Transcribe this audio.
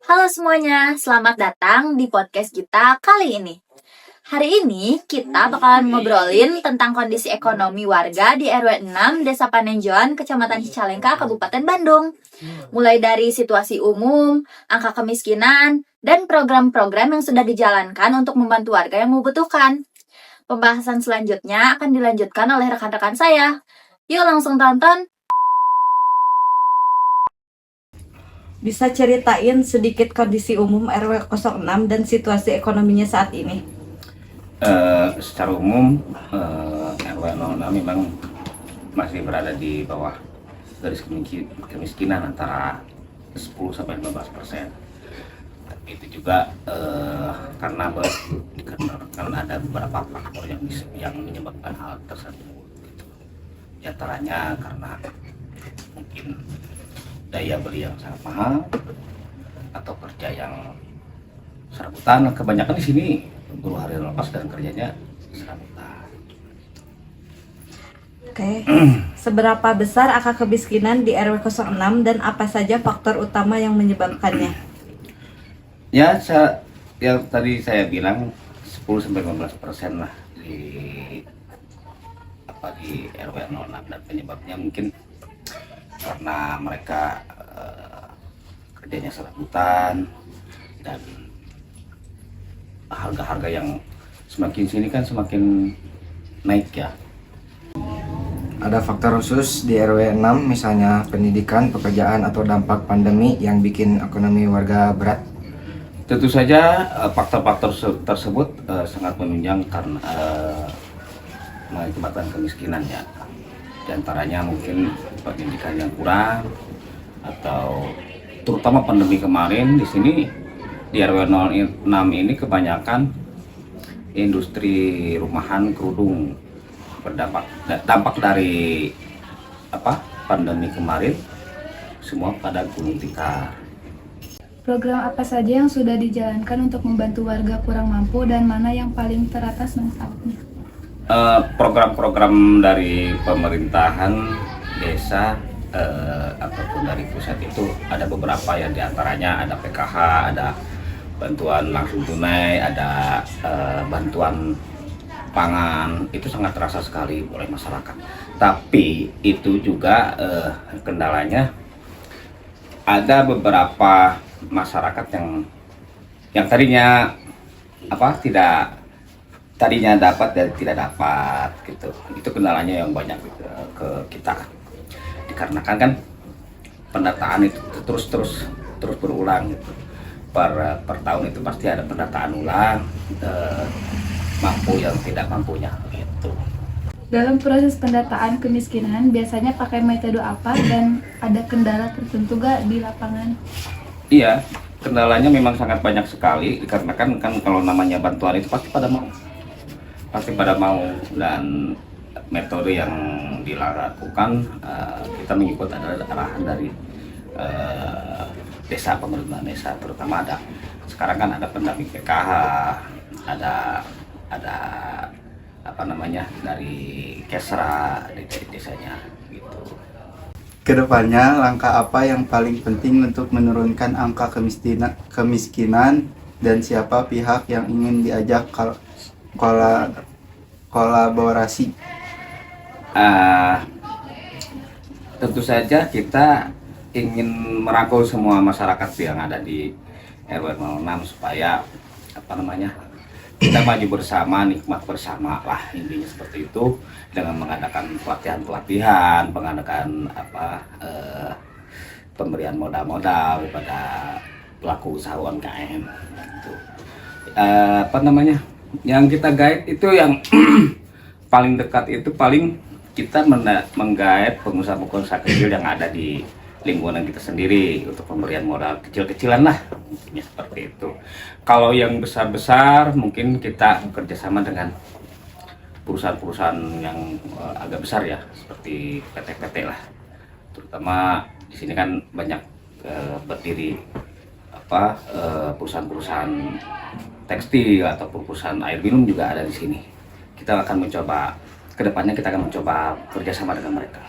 Halo semuanya, selamat datang di podcast kita kali ini. Hari ini kita bakalan ngobrolin tentang kondisi ekonomi warga di RW 6 Desa Panenjoan, Kecamatan Cicalengka, Kabupaten Bandung. Mulai dari situasi umum, angka kemiskinan, dan program-program yang sudah dijalankan untuk membantu warga yang membutuhkan. Pembahasan selanjutnya akan dilanjutkan oleh rekan-rekan saya. Yuk langsung tonton. Bisa ceritain sedikit kondisi umum RW 06 dan situasi ekonominya saat ini? Secara umum RW 06 memang masih berada di bawah garis kemiskinan antara 10-15%. Tapi itu juga karena ada beberapa faktor yang menyebabkan hal tersebut. Gitu. Di antaranya karena mungkin daya beli yang sangat mahal atau kerja yang serabutan. Kebanyakan di sini buruh harian lepas dan kerjanya serabutan. Oke. Seberapa besar angka kemiskinan di RW 06 dan apa saja faktor utama yang menyebabkannya? Ya, yang tadi saya bilang 10-15% lah di RW 06, dan penyebabnya mungkin karena mereka kerjanya serabutan dan harga-harga yang semakin sini kan semakin naik ya. Ada faktor khusus di RW 6, misalnya pendidikan, pekerjaan, atau dampak pandemi yang bikin ekonomi warga berat? Tentu saja faktor-faktor tersebut sangat menunjang karena mengakibatkan kemiskinan ya. Di antaranya mungkin pendidikan yang kurang, atau terutama pandemi kemarin di sini di RW 06 ini kebanyakan industri rumahan kerudung dampak dari pandemi kemarin semua pada gulung tikar. Program apa saja yang sudah dijalankan untuk membantu warga kurang mampu dan mana yang paling teratas manfaatnya? Program-program dari pemerintahan desa ataupun dari pusat itu ada beberapa, yang diantaranya ada PKH, ada bantuan langsung tunai, ada bantuan pangan. Itu sangat terasa sekali oleh masyarakat. Tapi itu juga kendalanya, ada beberapa masyarakat yang tadinya tadinya dapat dan tidak dapat gitu. Itu kendalanya yang banyak ke kita, dikarenakan kan pendataan itu terus berulang gitu. Per tahun itu pasti ada pendataan ulang, mampu yang tidak mampunya gitu. Dalam proses pendataan kemiskinan biasanya pakai metode apa dan ada kendala tertentu gak di lapangan? Iya, kendalanya memang sangat banyak sekali, dikarenakan kan kalau namanya bantuan itu pasti pada mau, dan metode yang dilakukan kita mengikut arahan dari desa, pemerintahan desa, terutama sekarang kan ada pendamping PKH, ada dari Kesra di desanya gitu. Kedepannya, langkah apa yang paling penting untuk menurunkan angka kemiskinan dan siapa pihak yang ingin diajak kolaborasi? Tentu saja kita ingin merangkul semua masyarakat yang ada di RW 06 supaya kita maju bersama, nikmat bersama lah, intinya seperti itu, dengan mengadakan pelatihan, mengadakan pemberian modal kepada pelaku usaha UMKM gitu. Yang kita guide itu yang paling dekat, itu paling kita menggait pengusaha-pengusaha kecil yang ada di lingkungan kita sendiri untuk pemberian modal kecil-kecilan lah, intinya seperti itu. Kalau yang besar-besar mungkin kita bekerjasama dengan perusahaan-perusahaan yang agak besar ya, seperti PT-PT lah. Terutama di sini kan banyak berdiri perusahaan-perusahaan tekstil ataupun perusahaan air minum juga ada di sini. Kedepannya kita akan mencoba kerjasama dengan mereka.